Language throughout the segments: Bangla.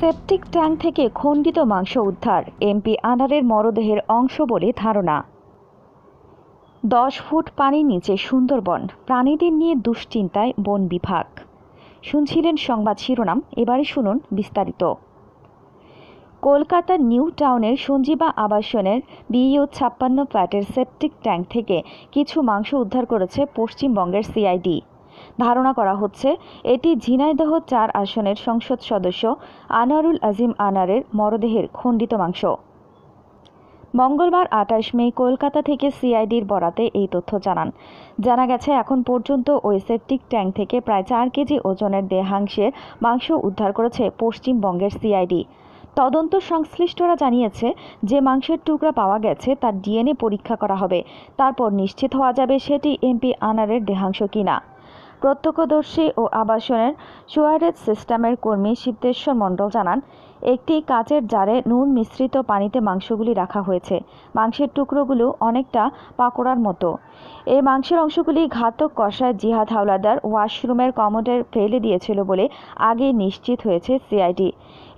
সেপটিক ট্যাঙ্ক থেকে খণ্ডিত মাংস উদ্ধার, এমপি আনারের মরদেহের অংশ বলে ধারণা। 10 ফুট পানির নিচে সুন্দরবন, প্রাণীদের নিয়ে দুশ্চিন্তায় বন বিভাগ। শুনছিলেন সংবাদ শিরোনাম, এবারে শুনুন বিস্তারিত। কলকাতার নিউ টাউনের সঞ্জীবা আবাসনের বিইও 56 ফ্ল্যাটের সেপটিক ট্যাঙ্ক থেকে কিছু মাংস উদ্ধার করেছে পশ্চিমবঙ্গের সিআইডি। ধারণা করা হচ্ছে এটি ঝিনাইদহ 4 আসনের সংসদ সদস্য আনোয়ারুল আজিম আনারের মরদেহের খণ্ডিত মাংস। মঙ্গলবার 28 মে কলকাতা থেকে সিআইডির বরাতে এই তথ্য জানা গেছে এখন পর্যন্ত ওই সেপটিক ট্যাঙ্ক থেকে প্রায় 4 কেজি ওজনের দেহাংশের মাংস উদ্ধার করেছে পশ্চিমবঙ্গের সিআইডি। তদন্ত সংশ্লিষ্টরা জানিয়েছে যে মাংসের টুকরা পাওয়া গেছে তার ডিএনএ পরীক্ষা করা হবে, তারপর নিশ্চিত হওয়া যাবে সেটি এমপি আনারের দেহাংশ কিনা। প্রত্যক্ষদর্শী ও আবাসনের সুয়ারেজ সিস্টেমের কর্মী সিদ্ধেশ্বর মণ্ডল জানান, একটি কাচের জারে নুন মিশ্রিত পানিতে মাংসগুলি রাখা হয়েছে। মাংসের টুকরোগুলো অনেকটা পাকোড়ার মতো। এই মাংসের অংশগুলি ঘাতক কসাই জিহাদ হাওলাদার ওয়াশরুমের কমোডে ফেলে দিয়েছিল বলে আগে নিশ্চিত হয়েছে সিআইডি।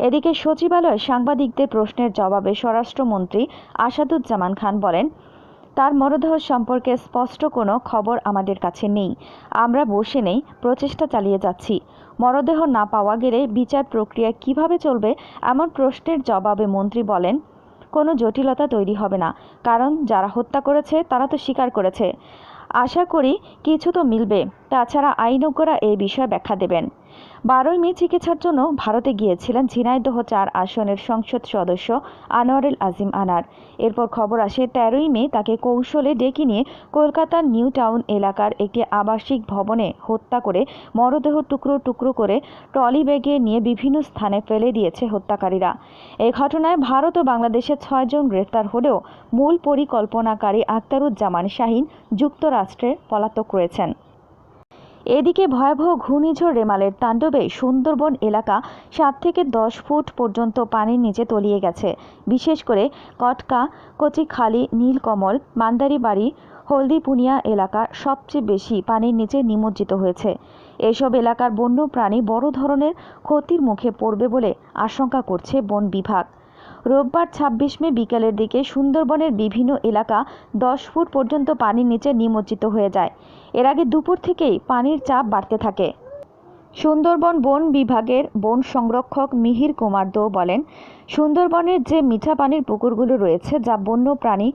এদিকে সচিবালয়ে সাংবাদিকদের প্রশ্নের জবাবে স্বরাষ্ট্রমন্ত্রী আসাদুজ্জামান খান বলেন, তার মরদেহ সম্পর্কে স্পষ্ট কোনো খবর আমাদের কাছে নেই। আমরা বসে নেই, প্রচেষ্টা চালিয়ে যাচ্ছি। মরদেহ না পাওয়া গেলে বিচার প্রক্রিয়া কিভাবে চলবে এমন প্রশ্নের জবাবে মন্ত্রী বলেন, কোনো জটিলতা তৈরি হবে না, কারণ যারা হত্যা করেছে তারা তো স্বীকার করেছে। আশা করি কিছু তো মিলবে। তাছাড়া আইনজ্ঞরা এই বিষয়ে ব্যাখ্যা দেবেন। 12 মে চিকিৎসার জন্য ভারতে গিয়েছিলেন ঝিনাইদহ 4 আসনের সংসদ সদস্য আনোয়ারুল আজিম আনার। এরপর খবর আসে 13 মে তাকে কৌশলে ডেকে নিয়ে কলকাতার নিউ টাউন এলাকার একটি আবাসিক ভবনে হত্যা করে মরদেহ টুকরো টুকরো করে ট্রলি ব্যাগে নিয়ে বিভিন্ন স্থানে ফেলে দিয়েছে হত্যাকারীরা। এই ঘটনায় ভারত ও বাংলাদেশের 6 জন গ্রেফতার হলেও মূল পরিকল্পনাকারী আখতারুজ্জামান শাহীন যুক্তরাষ্ট্রে পলাতক রয়েছেন। এদিকে ভয়াবহ ঘূর্ণিঝড় রেমালের তাণ্ডবে সুন্দরবন এলাকা 7 থেকে 10 ফুট পর্যন্ত পানির নিচে তলিয়ে গেছে। বিশেষ করে কটকা, কচিখালি, নীলকমল, মান্দারিবাড়ি, হলদিপুনিয়া এলাকা সবচেয়ে বেশি পানির নিচে নিমজ্জিত হয়েছে। এসব এলাকার বন্য প্রাণী বড় ধরনের ক্ষতির মুখে পড়বে বলে আশঙ্কা করছে বন বিভাগ। রোববার 26 মে বিকেলের দিকে সুন্দরবনের বিভিন্ন এলাকা 10 ফুট পর্যন্ত পানির নিচে নিমজ্জিত হয়ে যায়। এর আগে দুপুর থেকেই পানির চাপ বাড়তে থাকে। সুন্দরবন বন বিভাগের বন সংরক্ষক মিহির কুমার দো বলেন, সুন্দরবনের যে মিঠা পানির পুকুরগুলো রয়েছে যা বন্য প্রাণী,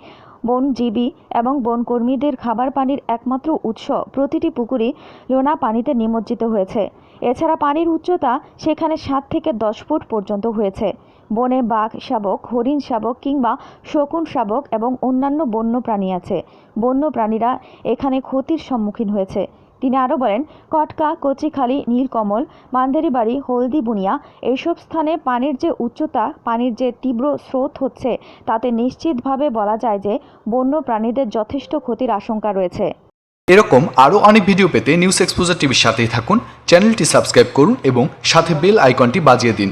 বনজীবী এবং বনকর্মীদের খাবার পানির একমাত্র উৎস, প্রতিটি পুকুরই লোনা পানিতে নিমজ্জিত হয়েছে। এছাড়া পানির উচ্চতা সেখানে 7 থেকে 10 ফুট পর্যন্ত হয়েছে। বনে বাঘ শাবক, হরিণ শাবক কিংবা শকুন শাবক এবং অন্যান্য বন্য প্রাণী আছে। বন্য প্রাণীরা এখানে ক্ষতির সম্মুখীন হয়েছে। তিনি আরও বলেন, কটকা, কচিখালি, নীলকমল, মান্দারিবাড়ি, হলদিবুনিয়া এইসব স্থানে পানির যে উচ্চতা, পানির যে তীব্র স্রোত হচ্ছে, তাতে নিশ্চিতভাবে বলা যায় যে বন্য প্রাণীদের যথেষ্ট ক্ষতির আশঙ্কা রয়েছে। এরকম আরও অনেক ভিডিও পেতে নিউজ এক্সপোজার টিভির সাথেই থাকুন। চ্যানেলটি সাবস্ক্রাইব করুন এবং সাথে বেল আইকনটি বাজিয়ে দিন।